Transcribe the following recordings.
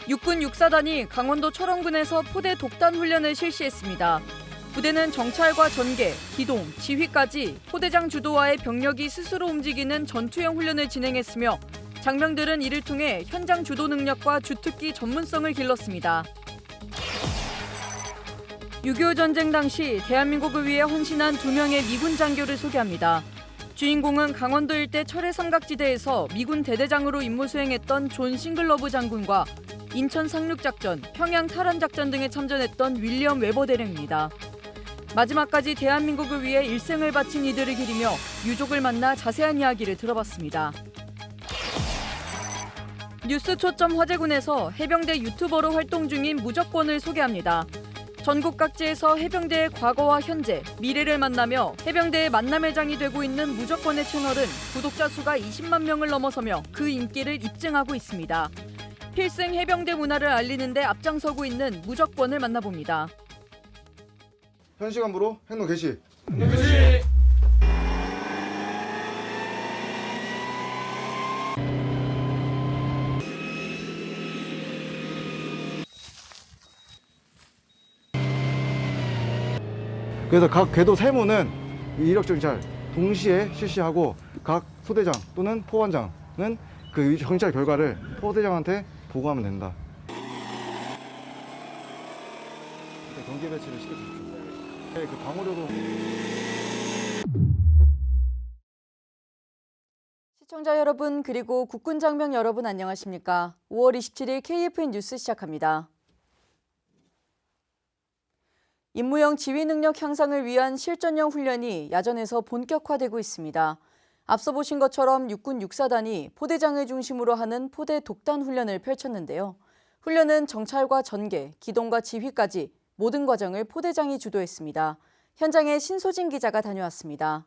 육군 육사단이 강원도 철원군에서 포대 독단 훈련을 실시했습니다. 부대는 정찰과 전개, 기동, 지휘까지 포대장 주도하에 병력이 스스로 움직이는 전투형 훈련을 진행했으며 장병들은 이를 통해 현장 주도 능력과 주특기 전문성을 길렀습니다. 6.25 전쟁 당시 대한민국을 위해 헌신한 2명의 미군 장교를 소개합니다. 주인공은 강원도 일대 철의 삼각지대에서 미군 대대장으로 임무 수행했던 존 싱글러브 장군과 인천 상륙작전, 평양 탈환작전 등에 참전했던 윌리엄 웨버 대령입니다. 마지막까지 대한민국을 위해 일생을 바친 이들을 기리며 유족을 만나 자세한 이야기를 들어봤습니다. 뉴스 초점 화재군에서 해병대 유튜버로 활동 중인 무적권을 소개합니다. 전국 각지에서 해병대의 과거와 현재, 미래를 만나며 해병대의 만남회장이 되고 있는 무적권의 채널은 구독자 수가 20만 명을 넘어서며 그 인기를 입증하고 있습니다. 필승 해병대 문화를 알리는 데 앞장서고 있는 무적권을 만나봅니다. 현시간부로 행동 개시. 그래서 각 궤도 세무는 이력 정찰 동시에 실시하고 각 소대장 또는 포반장은 그 정찰 결과를 포대장한테 보고하면 된다. 경계 배치를 시켜주십시오. 그 방어력으로. 시청자 여러분 그리고 국군 장병 여러분 안녕하십니까? 5월 27일 KFN 뉴스 시작합니다. 임무형 지휘 능력 향상을 위한 실전형 훈련이 야전에서 본격화되고 있습니다. 앞서 보신 것처럼 육군 육사단이 포대장을 중심으로 하는 포대 독단 훈련을 펼쳤는데요. 훈련은 정찰과 전개, 기동과 지휘까지 모든 과정을 포대장이 주도했습니다. 현장에 신소진 기자가 다녀왔습니다.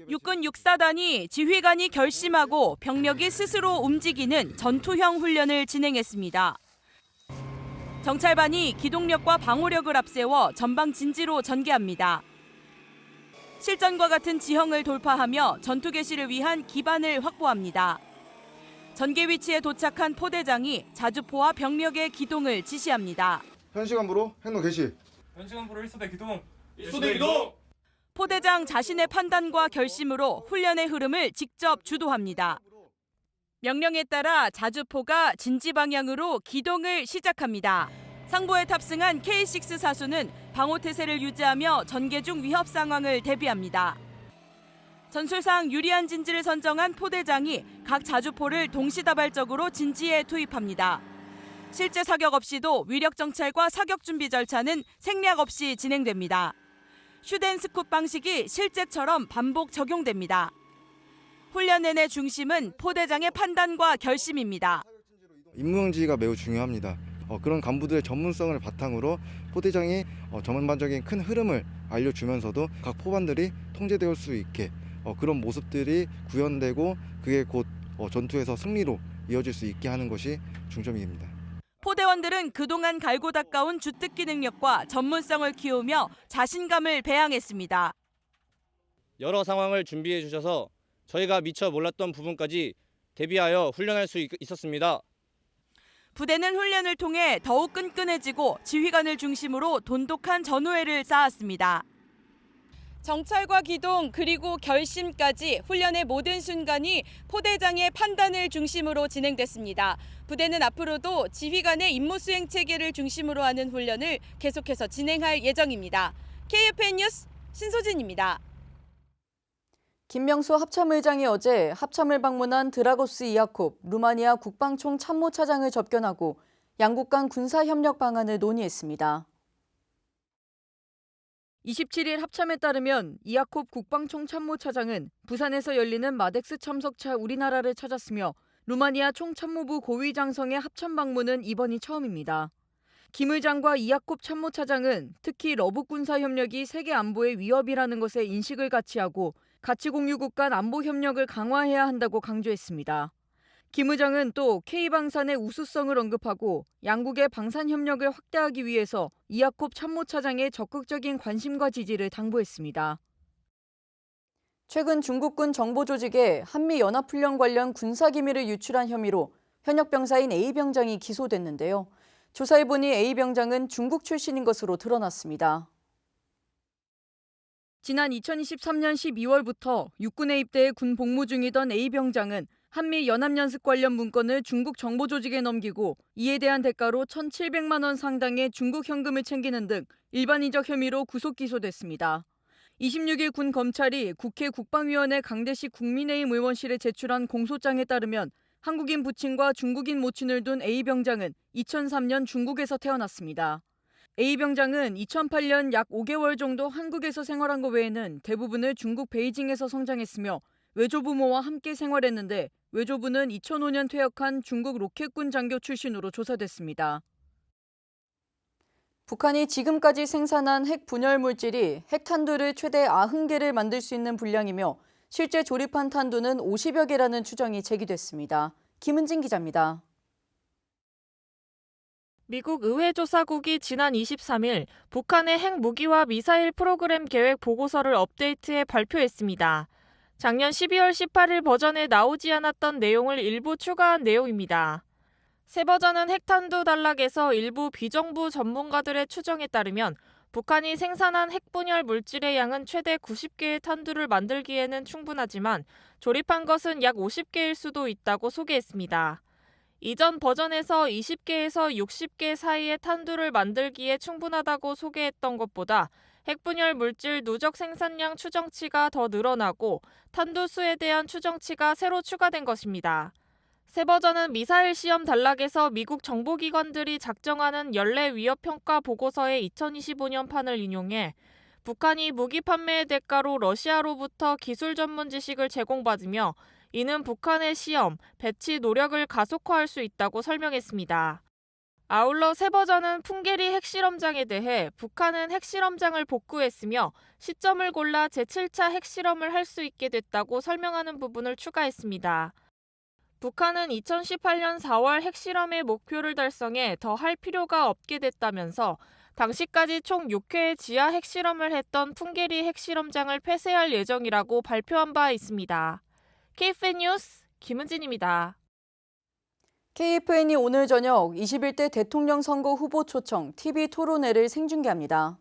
육군 육사단이 지휘관이 결심하고 병력이 스스로 움직이는 전투형 훈련을 진행했습니다. 정찰반이 기동력과 방어력을 앞세워 전방 진지로 전개합니다. 실전과 같은 지형을 돌파하며 전투 개시를 위한 기반을 확보합니다. 전개 위치에 도착한 포대장이 자주포와 병력의 기동을 지시합니다. 현시간부로 행동 개시. 현시간부로 1소대 기동. 1소대 기동. 포대장 자신의 판단과 결심으로 훈련의 흐름을 직접 주도합니다. 명령에 따라 자주포가 진지 방향으로 기동을 시작합니다. 상부에 탑승한 K6 사수는 방호 태세를 유지하며 전개 중 위협 상황을 대비합니다. 전술상 유리한 진지를 선정한 포대장이 각 자주포를 동시다발적으로 진지에 투입합니다. 실제 사격 없이도 위력 정찰과 사격 준비 절차는 생략 없이 진행됩니다. 슛앤스쿱 방식이 실제처럼 반복 적용됩니다. 훈련 내내 중심은 포대장의 판단과 결심입니다. 임무형 지휘가 매우 중요합니다. 그런 간부들의 전문성을 바탕으로 포대장이 전반적인 큰 흐름을 알려주면서도 각 포반들이 통제될 수 있게 그런 모습들이 구현되고 그게 곧 전투에서 승리로 이어질 수 있게 하는 것이 중점입니다. 포대원들은 그동안 갈고 닦아온 주특기 능력과 전문성을 키우며 자신감을 배양했습니다. 여러 상황을 준비해 주셔서 저희가 미처 몰랐던 부분까지 대비하여 훈련할 수 있었습니다. 부대는 훈련을 통해 더욱 끈끈해지고 지휘관을 중심으로 돈독한 전우회를 쌓았습니다. 정찰과 기동 그리고 결심까지 훈련의 모든 순간이 포대장의 판단을 중심으로 진행됐습니다. 부대는 앞으로도 지휘관의 임무 수행 체계를 중심으로 하는 훈련을 계속해서 진행할 예정입니다. KFN 뉴스 신소진입니다. 김명수 합참의장이 어제 합참을 방문한 드라고스 이아콥 루마니아 국방총 참모차장을 접견하고 양국 간 군사협력 방안을 논의했습니다. 27일 합참에 따르면 이아콥 국방총 참모차장은 부산에서 열리는 마덱스 참석차 우리나라를 찾았으며 루마니아 총참모부 고위장성의 합참 방문은 이번이 처음입니다. 김 의장과 이아콥 참모차장은 특히 러북 군사협력이 세계 안보의 위협이라는 것에 인식을 같이 하고 가치공유국 간 안보 협력을 강화해야 한다고 강조했습니다. 김 의장은 또 K방산의 우수성을 언급하고 양국의 방산 협력을 확대하기 위해서 이아콥 참모차장의 적극적인 관심과 지지를 당부했습니다. 최근 중국군 정보조직에 한미연합훈련 관련 군사기밀을 유출한 혐의로 현역 병사인 A 병장이 기소됐는데요. 조사해보니 A 병장은 중국 출신인 것으로 드러났습니다. 지난 2023년 12월부터 육군에 입대해 군 복무 중이던 A 병장은 한미 연합연습 관련 문건을 중국 정보조직에 넘기고 이에 대한 대가로 1,700만 원 상당의 중국 현금을 챙기는 등 일반인적 혐의로 구속 기소됐습니다. 26일 군 검찰이 국회 국방위원회 강대식 국민의힘 의원실에 제출한 공소장에 따르면 한국인 부친과 중국인 모친을 둔 A 병장은 2003년 중국에서 태어났습니다. A 병장은 2008년 약 5개월 정도 한국에서 생활한 것 외에는 대부분을 중국 베이징에서 성장했으며 외조부모와 함께 생활했는데 외조부는 2005년 퇴역한 중국 로켓군 장교 출신으로 조사됐습니다. 북한이 지금까지 생산한 핵 분열 물질이 핵탄두를 최대 90개를 만들 수 있는 분량이며 실제 조립한 탄두는 50여 개라는 추정이 제기됐습니다. 김은진 기자입니다. 미국 의회조사국이 지난 23일 북한의 핵무기와 미사일 프로그램 계획 보고서를 업데이트해 발표했습니다. 작년 12월 18일 버전에 나오지 않았던 내용을 일부 추가한 내용입니다. 새 버전은 핵탄두 단락에서 일부 비정부 전문가들의 추정에 따르면 북한이 생산한 핵분열 물질의 양은 최대 90개의 탄두를 만들기에는 충분하지만 조립한 것은 약 50개일 수도 있다고 소개했습니다. 이전 버전에서 20개에서 60개 사이의 탄두를 만들기에 충분하다고 소개했던 것보다 핵분열 물질 누적 생산량 추정치가 더 늘어나고 탄두 수에 대한 추정치가 새로 추가된 것입니다. 새 버전은 미사일 시험 단락에서 미국 정보기관들이 작성하는 연례 위협평가 보고서의 2025년 판을 인용해 북한이 무기 판매의 대가로 러시아로부터 기술 전문 지식을 제공받으며 이는 북한의 시험, 배치 노력을 가속화할 수 있다고 설명했습니다. 아울러 새 버전은 풍계리 핵실험장에 대해 북한은 핵실험장을 복구했으며 시점을 골라 제7차 핵실험을 할 수 있게 됐다고 설명하는 부분을 추가했습니다. 북한은 2018년 4월 핵실험의 목표를 달성해 더 할 필요가 없게 됐다면서 당시까지 총 6회의 지하 핵실험을 했던 풍계리 핵실험장을 폐쇄할 예정이라고 발표한 바 있습니다. KFN 뉴스 김은진입니다. KFN이 오늘 저녁 21대 대통령 선거 후보 초청 TV 토론회를 생중계합니다.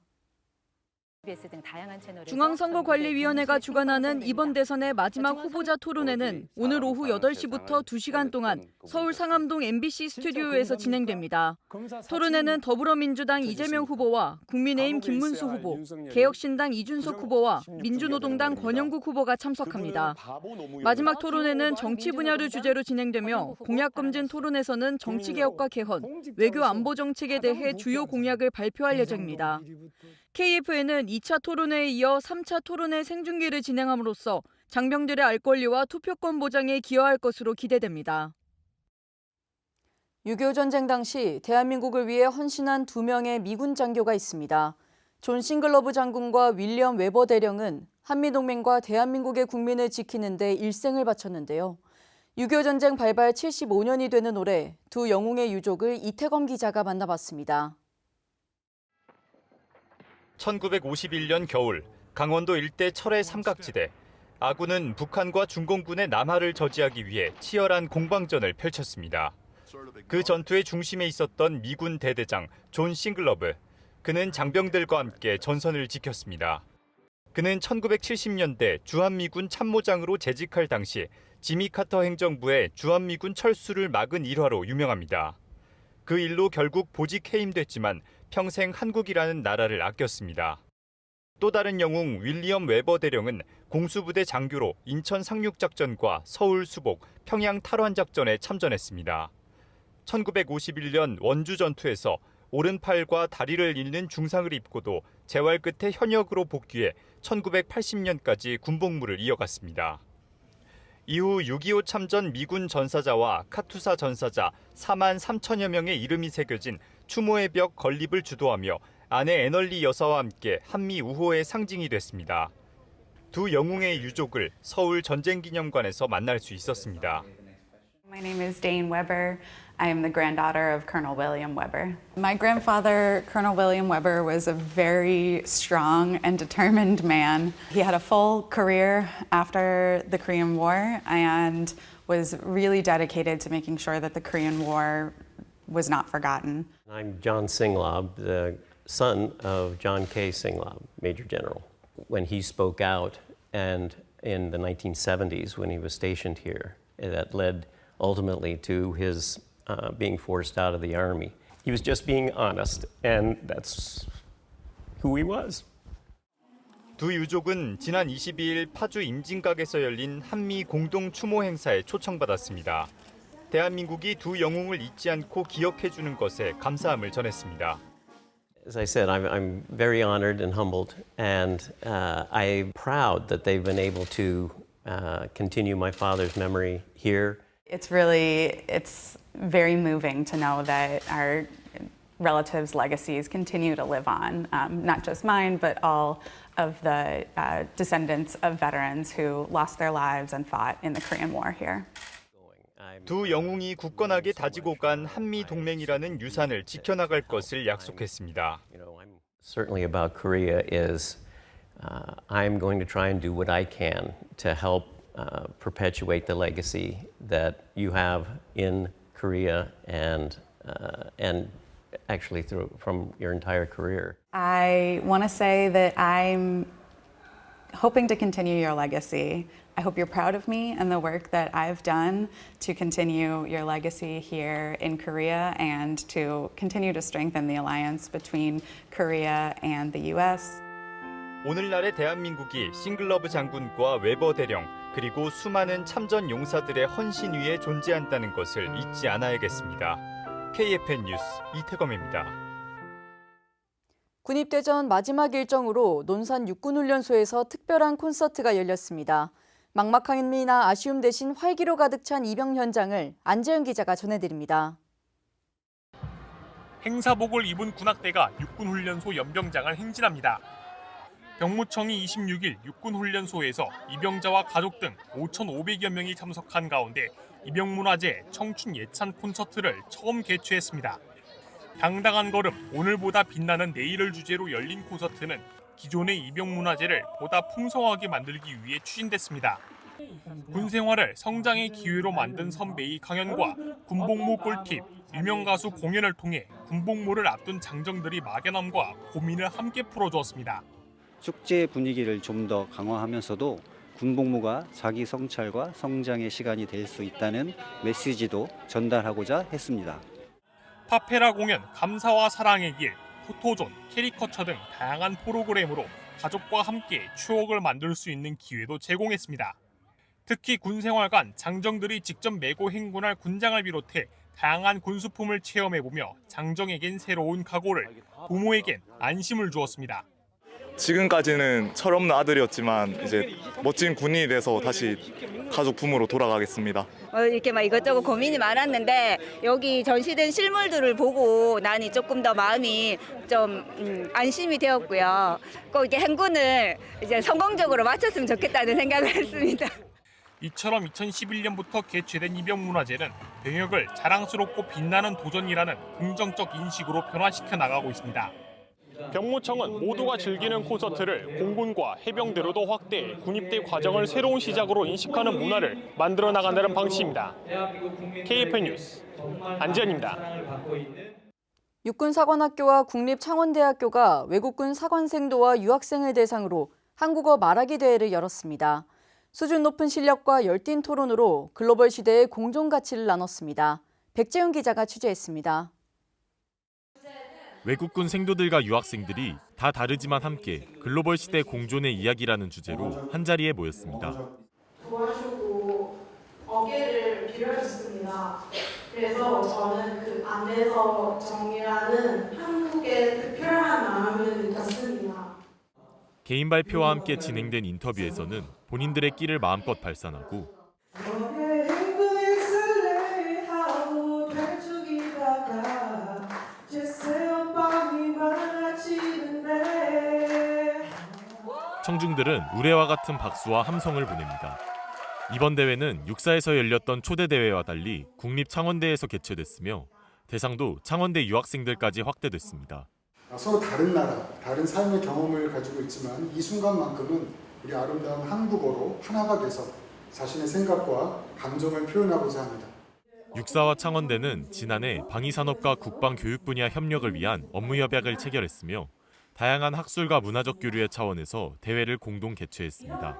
중앙선거관리위원회가 주관하는 이번 대선의 마지막 후보자 토론회는 오늘 오후 8시부터 2시간 동안 서울 상암동 MBC 스튜디오에서 진행됩니다. 토론회는 더불어민주당 이재명 후보와 국민의힘 김문수 후보, 개혁신당 이준석 후보와 민주노동당 권영국 후보가 참석합니다. 마지막 토론회는 정치 분야를 주제로 진행되며 공약검진 토론에서는 정치개혁과 개헌, 외교 안보 정책에 대해 주요 공약을 발표할 예정입니다. KFN은 2차 토론회에 이어 3차 토론회 생중계를 진행함으로써 장병들의 알 권리와 투표권 보장에 기여할 것으로 기대됩니다. 6.25 전쟁 당시 대한민국을 위해 헌신한 2명의 미군 장교가 있습니다. 존 싱글러브 장군과 윌리엄 웨버 대령은 한미동맹과 대한민국의 국민을 지키는 데 일생을 바쳤는데요. 6.25 전쟁 발발 75년이 되는 올해 두 영웅의 유족을 이태검 기자가 만나봤습니다. 1951년 겨울 강원도 일대 철의 삼각지대. 아군은 북한과 중공군의 남하를 저지하기 위해 치열한 공방전을 펼쳤습니다. 그 전투의 중심에 있었던 미군 대대장 존 싱글러브. 그는 장병들과 함께 전선을 지켰습니다. 그는 1970년대 주한미군 참모장으로 재직할 당시 지미 카터 행정부의 주한미군 철수를 막은 일화로 유명합니다. 그 일로 결국 보직 해임됐지만 평생 한국이라는 나라를 아꼈습니다. 또 다른 영웅 윌리엄 웨버 대령은 공수부대 장교로 인천 상륙작전과 서울 수복, 평양 탈환작전에 참전했습니다. 1951년 원주 전투에서 오른팔과 다리를 잃는 중상을 입고도 재활 끝에 현역으로 복귀해 1980년까지 군복무를 이어갔습니다. 이후 6.25 참전 미군 전사자와 카투사 전사자 4만 3천여 명의 이름이 새겨진 추모의 벽 건립을 주도하며 아내 애널리 여사와 함께 한미 우호의 상징이 됐습니다. 두 영웅의 유족을 서울 전쟁기념관에서 만날 수 있었습니다. My name is Dane Weber. I am the granddaughter of Colonel William Weber. My grandfather, Colonel William Weber, was a very strong and determined man. He had a full career after the Korean War and was really dedicated to making sure that the Korean War was not forgotten. I'm John Singlob, the son of John K. Singlob, Major General. When he spoke out, and in the 1970s when he was stationed here, that led ultimately to his being forced out of the Army. He was just being honest, and that's who he was. 두 유족은 지난 22일 파주 임진각에서 열린 한미 공동 추모 행사에 초청받았습니다. 대한민국이 두 영웅을 잊지 않고 기억해주는 것에 감사함을 전했습니다. As I said, I'm very honored and humbled, and I'm proud that they've been able to continue my father's memory here. It's very moving to know that our relatives' legacies continue to live on, not just mine, but all of the descendants of veterans who lost their lives and fought in the Korean War here. 두 영웅이 굳건하게 다지고 간 한미 동맹이라는 유산을 지켜나갈 것을 약속했습니다. Certainly about Korea is I'm going to try and do what I can to help perpetuate the legacy that you have in Korea and actually from your entire career. I want to say that I'm hoping to continue your legacy. I hope you're proud of me and the work that I've done to continue your legacy here in Korea and to continue to strengthen the alliance between Korea and the U.S. 오늘날의 대한민국이 싱글러브 장군과 웨버 대령 그리고 수많은 참전 용사들의 헌신 위에 존재한다는 것을 잊지 않아야겠습니다. KFN 뉴스 이태검입니다. 군입대전 마지막 일정으로 논산 육군훈련소에서 특별한 콘서트가 열렸습니다. 막막함이나 아쉬움 대신 활기로 가득 찬 입영 현장을 안재현 기자가 전해드립니다. 행사복을 입은 군악대가 육군훈련소 연병장을 행진합니다. 병무청이 26일 육군훈련소에서 입영자와 가족 등 5,500여 명이 참석한 가운데 입영문화제 청춘 예찬 콘서트를 처음 개최했습니다. 당당한 걸음, 오늘보다 빛나는 내일을 주제로 열린 콘서트는 기존의 입영문화제를 보다 풍성하게 만들기 위해 추진됐습니다. 군 생활을 성장의 기회로 만든 선배의 강연과 군복무 꿀팁, 유명 가수 공연을 통해 군복무를 앞둔 장정들이 막연함과 고민을 함께 풀어주었습니다. 축제 분위기를 좀 더 강화하면서도 군복무가 자기 성찰과 성장의 시간이 될 수 있다는 메시지도 전달하고자 했습니다. 파페라 공연, 감사와 사랑의 길, 포토존, 캐리커처 등 다양한 프로그램으로 가족과 함께 추억을 만들 수 있는 기회도 제공했습니다. 특히 군생활관 장정들이 직접 메고 행군할 군장을 비롯해 다양한 군수품을 체험해보며 장정에겐 새로운 각오를, 부모에겐 안심을 주었습니다. 지금까지는 철없는 아들이었지만 이제 멋진 군인이 돼서 다시 가족 부모로 돌아가겠습니다. 이렇게 막 이것저것 고민이 많았는데 여기 전시된 실물들을 보고 나니 조금 더 마음이 좀 안심이 되었고요. 꼭 이렇게 행군을 이제 성공적으로 마쳤으면 좋겠다는 생각을 했습니다. 이처럼 2011년부터 개최된 입영문화제는 병역을 자랑스럽고 빛나는 도전이라는 긍정적 인식으로 변화시켜 나가고 있습니다. 병무청은 모두가 즐기는 콘서트를 공군과 해병대로도 확대해 군입대 과정을 새로운 시작으로 인식하는 문화를 만들어 나간다는 방침입니다. KFN 뉴스 안지현입니다. 육군사관학교와 국립창원대학교가 외국군 사관생도와 유학생을 대상으로 한국어 말하기 대회를 열었습니다. 수준 높은 실력과 열띤 토론으로 글로벌 시대의 공존 가치를 나눴습니다. 백재훈 기자가 취재했습니다. 외국군 생도들과 유학생들이 다 다르지만 함께 글로벌 시대 공존의 이야기라는 주제로 한자리에 모였습니다. 도와주고 어깨를 빌어줬습니다. 그래서 저는 그 안에서 정이라는 한국의 특별한 마음을 느꼈습니다. 개인 발표와 함께 진행된 인터뷰에서는 본인들의 끼를 마음껏 발산하고 청중들은 우레와 같은 박수와 함성을 보냅니다. 이번 대회는 육사에서 열렸던 초대 대회와 달리 국립창원대에서 개최됐으며 대상도 창원대 유학생들까지 확대됐습니다. 서로 다른 나라, 다른 삶의 경험을 가지고 있지만 이 순간만큼은 우리 아름다운 한국어로 하나가 돼서 자신의 생각과 감정을 표현하고자 합니다. 육사와 창원대는 지난해 방위산업과 국방교육 분야 협력을 위한 업무 협약을 체결했으며 다양한 학술과 문화적 교류의 차원에서 대회를 공동 개최했습니다.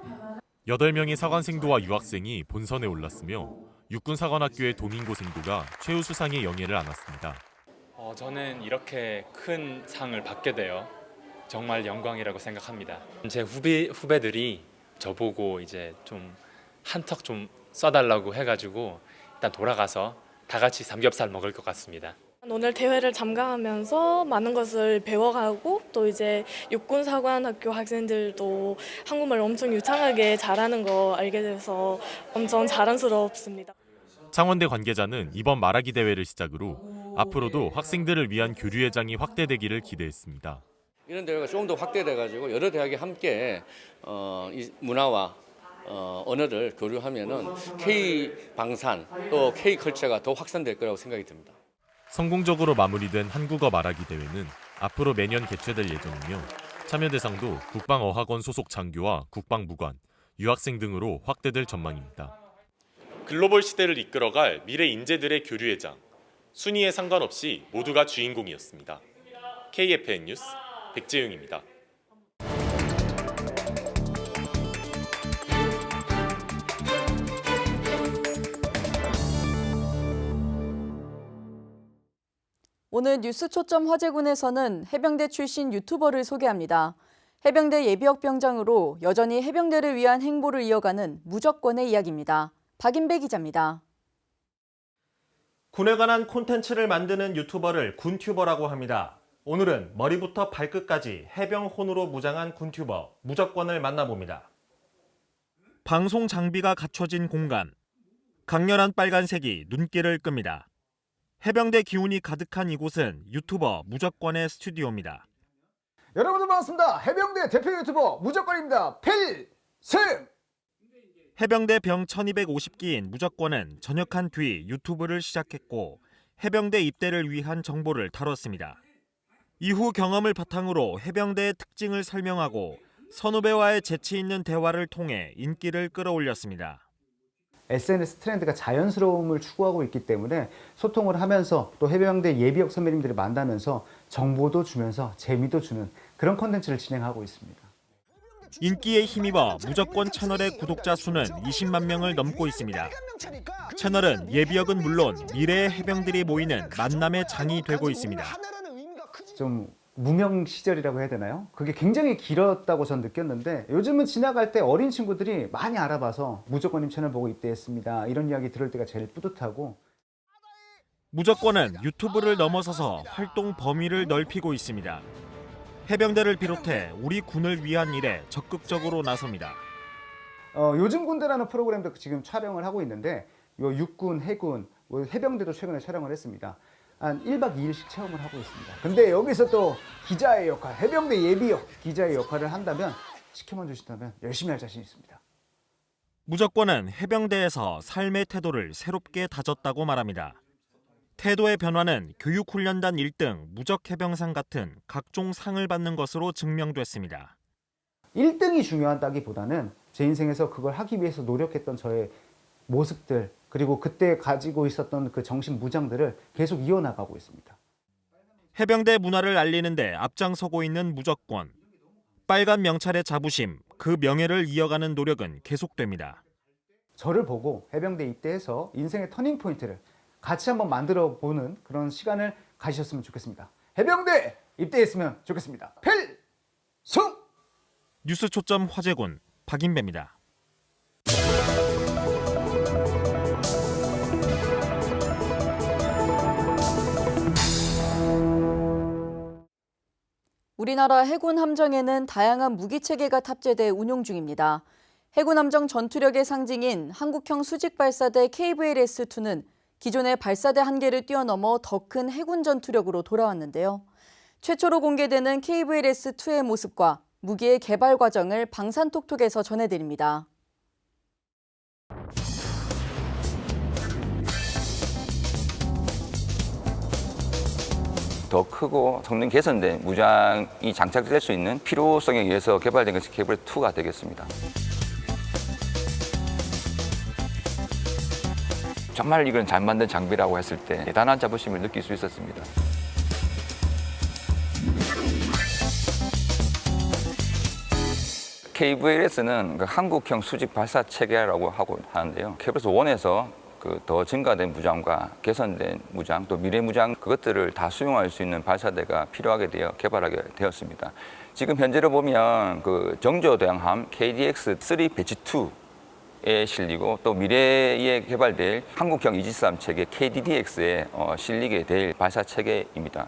8명의 사관생도와 유학생이 본선에 올랐으며 육군사관학교의 도민고 생도가 최우수상의 영예를 안았습니다. 저는 이렇게 큰 상을 받게 되어 정말 영광이라고 생각합니다. 제 후배들이 저보고 이제 좀 한턱 좀 쏴달라고 해가지고 일단 돌아가서 다 같이 삼겹살 먹을 것 같습니다. 오늘 대회를 참가하면서 많은 것을 배워가고 또 이제 육군사관학교 학생들도 한국말 엄청 유창하게 잘하는 거 알게 돼서 엄청 자랑스럽습니다. 창원대 관계자는 이번 말하기 대회를 시작으로 앞으로도 학생들을 위한 교류회장이 확대되기를 기대했습니다. 이런 대회가 조금 더 확대돼가지고 여러 대학이 함께 이 문화와 언어를 교류하면은 K 방산 또 K 컬처가 더 확산될 거라고 생각이 듭니다. 성공적으로 마무리된 한국어 말하기 대회는 앞으로 매년 개최될 예정이며 참여 대상도 국방어학원 소속 장교와 국방무관, 유학생 등으로 확대될 전망입니다. 글로벌 시대를 이끌어갈 미래 인재들의 교류회장, 순위에 상관없이 모두가 주인공이었습니다. KFN 뉴스 백재용입니다. 오늘 뉴스 초점 화제군에서는 해병대 출신 유튜버를 소개합니다. 해병대 예비역 병장으로 여전히 해병대를 위한 행보를 이어가는 무적권의 이야기입니다. 박인배 기자입니다. 군에 관한 콘텐츠를 만드는 유튜버를 군튜버라고 합니다. 오늘은 머리부터 발끝까지 해병혼으로 무장한 군튜버 무적권을 만나봅니다. 방송 장비가 갖춰진 공간. 강렬한 빨간색이 눈길을 끕니다. 해병대 기운이 가득한 이곳은 유튜버 무적권의 스튜디오입니다. 여러분들 반갑습니다. 해병대 대표 유튜버 무적권입니다. 필승! 해병대 병 1250기인 무적권은 전역한 뒤 유튜브를 시작했고 해병대 입대를 위한 정보를 다뤘습니다. 이후 경험을 바탕으로 해병대의 특징을 설명하고 선후배와의 재치 있는 대화를 통해 인기를 끌어올렸습니다. SNS 트렌드가 자연스러움을 추구하고 있기 때문에 소통을 하면서 또 해병대 예비역 선배님들을 만나면서 정보도 주면서 재미도 주는 그런 콘텐츠를 진행하고 있습니다. 인기에 힘입어 무적권 채널의 구독자 수는 20만 명을 넘고 있습니다. 채널은 예비역은 물론 미래의 해병들이 모이는 만남의 장이 되고 있습니다. 좀 무명 시절이라고 해야 되나요? 그게 굉장히 길었다고 전 느꼈는데 요즘은 지나갈 때 어린 친구들이 많이 알아봐서 무적권님 채널 보고 입대했습니다. 이런 이야기 들을 때가 제일 뿌듯하고. 무적권은 유튜브를 넘어서서 활동 범위를 넓히고 있습니다. 해병대를 비롯해 우리 군을 위한 일에 적극적으로 나섭니다. 요즘 군대라는 프로그램도 지금 촬영을 하고 있는데 요 육군, 해군, 해병대도 최근에 촬영을 했습니다. 한 1박 2일씩 체험을 하고 있습니다. 근데 여기서 또 기자의 역할, 해병대 예비역 기자의 역할을 한다면 시켜만 주신다면 열심히 할 자신 있습니다. 무적권은 해병대에서 삶의 태도를 새롭게 다졌다고 말합니다. 태도의 변화는 교육훈련단 1등 무적해병상 같은 각종 상을 받는 것으로 증명됐습니다. 1등이 중요하다기보다는 제 인생에서 그걸 하기 위해서 노력했던 저의 모습들 그리고 그때 가지고 있었던 그 정신 무장들을 계속 이어나가고 있습니다. 해병대 문화를 알리는 데 앞장서고 있는 무적권. 빨간 명찰의 자부심, 그 명예를 이어가는 노력은 계속됩니다. 저를 보고 해병대 입대해서 인생의 터닝포인트를 같이 한번 만들어 보는 그런 시간을 가지셨으면 좋겠습니다. 해병대 입대했으면 좋겠습니다. 필승! 뉴스 초점 화제군 박인배입니다. 우리나라 해군 함정에는 다양한 무기 체계가 탑재돼 운용 중입니다. 해군 함정 전투력의 상징인 한국형 수직 발사대 KVLS-2는 기존의 발사대 한계를 뛰어넘어 더 큰 해군 전투력으로 돌아왔는데요. 최초로 공개되는 KVLS-2의 모습과 무기의 개발 과정을 방산톡톡에서 전해드립니다. 더 크고 성능 개선된 무장이 장착될 수 있는 필요성에 의해서 개발된 것이 KVLS-2가 되겠습니다. 정말 이건 잘 만든 장비라고 했을 때 대단한 자부심을 느낄 수 있었습니다. KVLS는 그 한국형 수직 발사 체계라고 하고 하는데요. KVLS-1에서 그 더 증가된 무장과 개선된 무장, 또 미래 무장 그것들을 다 수용할 수 있는 발사대가 필요하게 되어 개발하게 되었습니다. 지금 현재로 보면 그 정조대왕함 KDX-3 배치 2에 실리고 또 미래에 개발될 한국형 이지스함 체계 KDDX에 실리게 될 발사 체계입니다.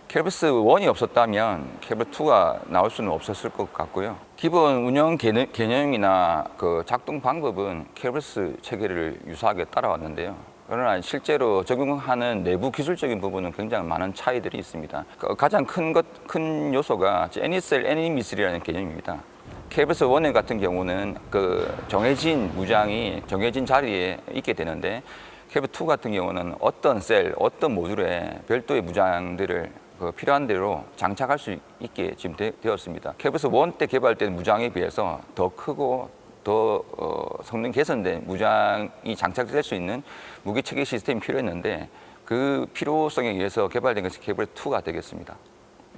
KVLS-1이 없었다면 KVLS-2가 나올 수는 없었을 것 같고요. 기본 운영 개념이나 그 작동 방법은 KVLS 체계를 유사하게 따라왔는데요. 그러나 실제로 적용하는 내부 기술적인 부분은 굉장히 많은 차이들이 있습니다. 가장 큰 요소가 애니셀, 애니미슬이라는 개념입니다. KVLS-1 같은 경우는 그 정해진 무장이 정해진 자리에 있게 되는데 KVLS-2 같은 경우는 어떤 셀, 어떤 모듈에 별도의 무장들을 필요한 대로 장착할 수 있게 지금 되었습니다. KVLS-1 때 개발된 무장에 비해서 더 크고 더 성능 개선된 무장이 장착될 수 있는 무기 체계 시스템이 필요했는데 그 필요성에 의해서 개발된 것이 KVLS-2가 되겠습니다.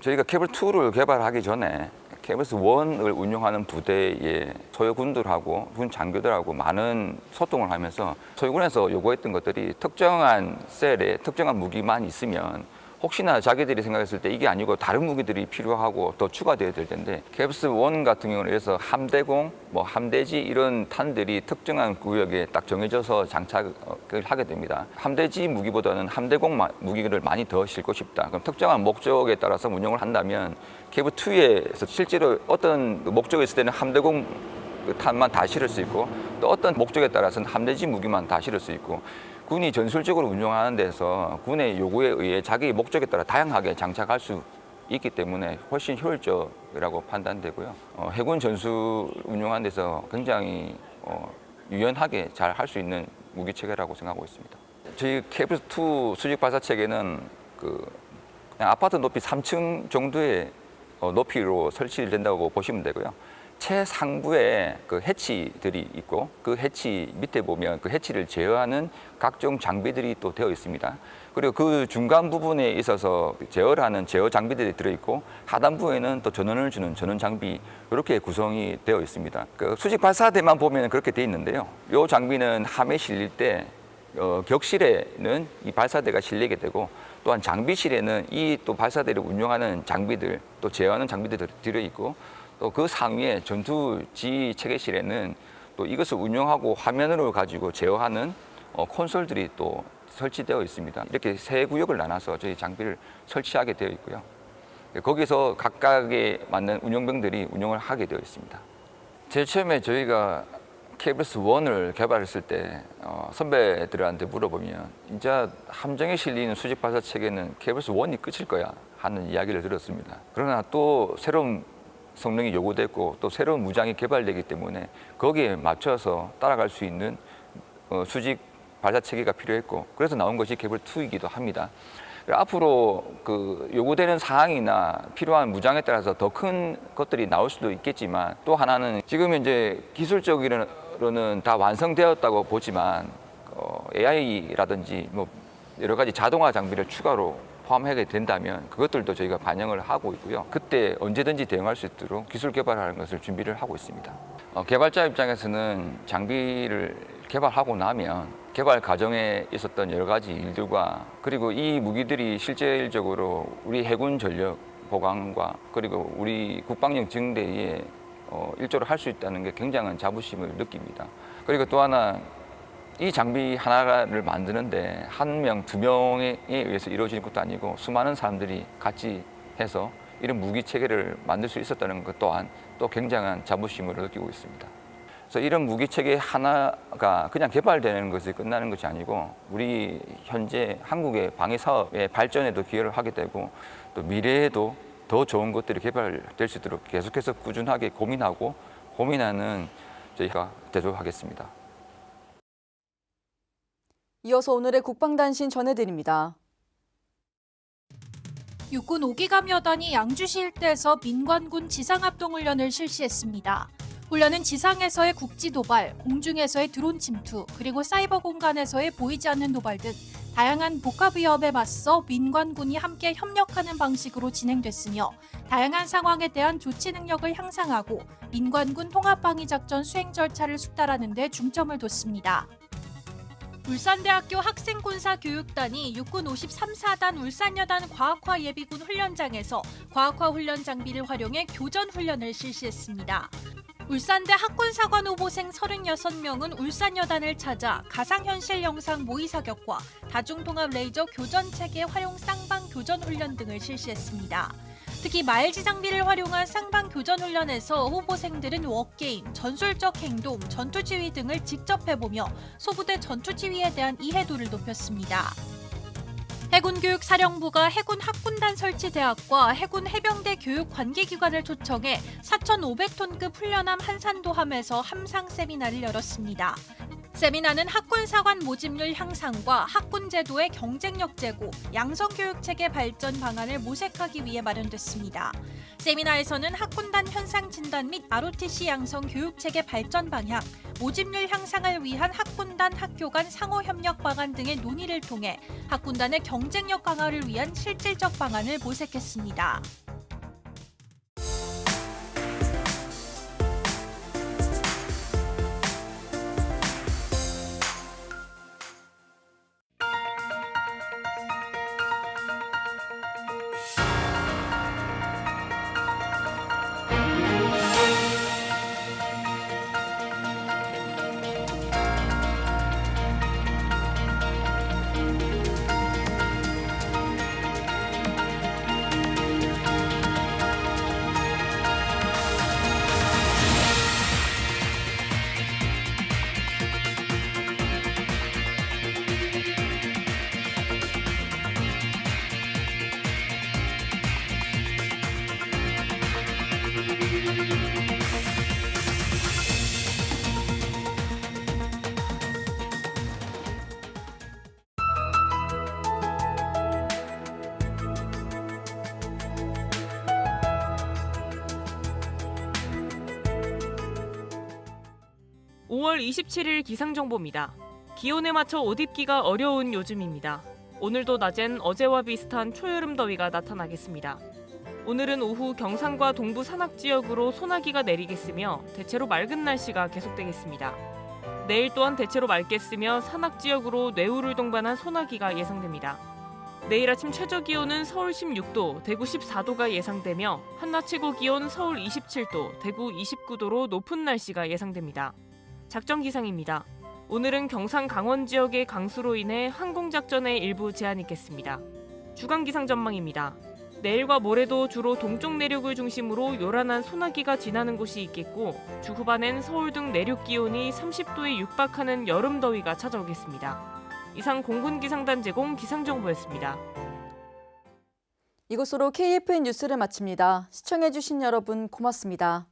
저희가 KVLS-2를 개발하기 전에 KVLS-1을 운용하는 부대의 소요군들하고 군 장교들하고 많은 소통을 하면서 소요군에서 요구했던 것들이 특정한 셀에 특정한 무기만 있으면 혹시나 자기들이 생각했을 때 이게 아니고 다른 무기들이 필요하고 더 추가되어야 될 텐데 KVLS-1 같은 경우는 그래서 함대공, 함대지 이런 탄들이 특정한 구역에 딱 정해져서 장착을 하게 됩니다. 함대지 무기보다는 함대공 무기를 많이 더 싣고 싶다. 그럼 특정한 목적에 따라서 운용을 한다면 KV-2에서 실제로 어떤 목적이 있을 때는 함대공 탄만 다 실을 수 있고 또 어떤 목적에 따라서는 함대지 무기만 다 실을 수 있고 군이 전술적으로 운용하는 데서 군의 요구에 의해 자기 목적에 따라 다양하게 장착할 수 있기 때문에 훨씬 효율적이라고 판단되고요. 해군 전술 운용하는 데서 굉장히 유연하게 잘 할 수 있는 무기 체계라고 생각하고 있습니다. 저희 KVLS-2 수직 발사 체계는 그냥 아파트 높이 3층 정도의 높이로 설치된다고 보시면 되고요. 최상부에 그 해치들이 있고 그 해치 밑에 보면 그 해치를 제어하는 각종 장비들이 또 되어 있습니다. 그리고 그 중간 부분에 있어서 제어를 하는 제어 장비들이 들어있고 하단부에는 또 전원을 주는 전원 장비 이렇게 구성이 되어 있습니다. 그 수직 발사대만 보면 그렇게 되어 있는데요. 이 장비는 함에 실릴 때 격실에는 이 발사대가 실리게 되고 또한 장비실에는 이 또 발사대를 운용하는 장비들 또 제어하는 장비들이 들어있고 또 그 상위에 전투지 체계실에는 또 이것을 운용하고 화면으로 가지고 제어하는 콘솔들이 또 설치되어 있습니다. 이렇게 세 구역을 나눠서 저희 장비를 설치하게 되어 있고요. 거기서 각각에 맞는 운용병들이 운용을 하게 되어 있습니다. 제일 처음에 저희가 KVLS-1을 개발했을 때 선배들한테 물어보면 진짜 함정에 실리는 수직 발사 체계는 KVLS-1이 끝일 거야 하는 이야기를 들었습니다. 그러나 또 새로운 성능이 요구됐고 또 새로운 무장이 개발되기 때문에 거기에 맞춰서 따라갈 수 있는 수직 발사 체계가 필요했고 그래서 나온 것이 KVL-2이기도 합니다. 앞으로 그 요구되는 사항이나 필요한 무장에 따라서 더 큰 것들이 나올 수도 있겠지만 또 하나는 지금 이제 기술적으로는 다 완성되었다고 보지만 AI라든지 뭐 여러 가지 자동화 장비를 추가로 포함하게 된다면 그것들도 저희가 반영을 하고 있고요. 그때 언제든지 대응할 수 있도록 기술 개발하는 것을 준비를 하고 있습니다. 개발자 입장에서는 장비를 개발하고 나면 개발 과정에 있었던 여러 가지 일들과 그리고 이 무기들이 실질적으로 우리 해군 전력 보강과 그리고 우리 국방력 증대에 일조를 할 수 있다는 게 굉장한 자부심을 느낍니다. 그리고 또 하나 이 장비 하나를 만드는데 한 명, 두 명에 의해서 이루어지는 것도 아니고 수많은 사람들이 같이 해서 이런 무기 체계를 만들 수 있었다는 것 또한 또 굉장한 자부심을 느끼고 있습니다. 그래서 이런 무기 체계 하나가 그냥 개발되는 것이 끝나는 것이 아니고 우리 현재 한국의 방위 사업의 발전에도 기여를 하게 되고 또 미래에도 더 좋은 것들이 개발될 수 있도록 계속해서 꾸준하게 고민하는 저희가 되도록 하겠습니다. 이어서 오늘의 국방단신 전해드립니다. 육군 5기 감여단이 양주시 일대에서 민관군 지상합동훈련을 실시했습니다. 훈련은 지상에서의 국지 도발, 공중에서의 드론 침투, 그리고 사이버 공간에서의 보이지 않는 도발 등 다양한 복합 위협에 맞서 민관군이 함께 협력하는 방식으로 진행됐으며 다양한 상황에 대한 조치 능력을 향상하고 민관군 통합방위작전 수행 절차를 숙달하는 데 중점을 뒀습니다. 울산대학교 학생군사교육단이 육군 53사단 울산여단 과학화 예비군 훈련장에서 과학화 훈련 장비를 활용해 교전 훈련을 실시했습니다. 울산대 학군사관 후보생 36명은 울산여단을 찾아 가상현실 영상 모의 사격과 다중통합 레이저 교전체계 활용 쌍방 교전 훈련 등을 실시했습니다. 특히 마일지 장비를 활용한 쌍방 교전 훈련에서 후보생들은 워게임, 전술적 행동, 전투지휘 등을 직접 해보며 소부대 전투지휘에 대한 이해도를 높였습니다. 해군교육사령부가 해군 학군단 설치 대학과 해군 해병대 교육 관계기관을 초청해 4,500톤급 훈련함 한산도함에서 함상 세미나를 열었습니다. 세미나는 학군사관 모집률 향상과 학군제도의 경쟁력 제고, 양성교육체계 발전 방안을 모색하기 위해 마련됐습니다. 세미나에서는 학군단 현상 진단 및 ROTC 양성 교육체계 발전 방향, 모집률 향상을 위한 학군단 학교 간 상호협력 방안 등의 논의를 통해 학군단의 경쟁력 강화를 위한 실질적 방안을 모색했습니다. (5월 27일) 기상정보입니다. 기온에 맞춰 옷 입기가 어려운 요즘입니다. 오늘도 낮엔 어제와 비슷한 초여름 더위가 나타나겠습니다. 오늘은 오후 경산과 동부 산악 지역으로 소나기가 내리겠으며 대체로 맑은 날씨가 계속되겠습니다. 내일 또한 대체로 맑겠으며 산악 지역으로 뇌우를 동반한 소나기가 예상됩니다. 내일 아침 최저 기온은 서울 16도, 대구 14도가 예상되며 한낮 최고 기온 서울 27도, 대구 29도로 높은 날씨가 예상됩니다. 작전 기상입니다. 오늘은 경상 강원 지역의 강수로 인해 항공작전에 일부 제한이 있겠습니다. 주간 기상 전망입니다. 내일과 모레도 주로 동쪽 내륙을 중심으로 요란한 소나기가 지나는 곳이 있겠고 주 후반엔 서울 등 내륙 기온이 30도에 육박하는 여름 더위가 찾아오겠습니다. 이상 공군기상단 제공 기상정보였습니다. 이것으로 KFN 뉴스를 마칩니다. 시청해주신 여러분 고맙습니다.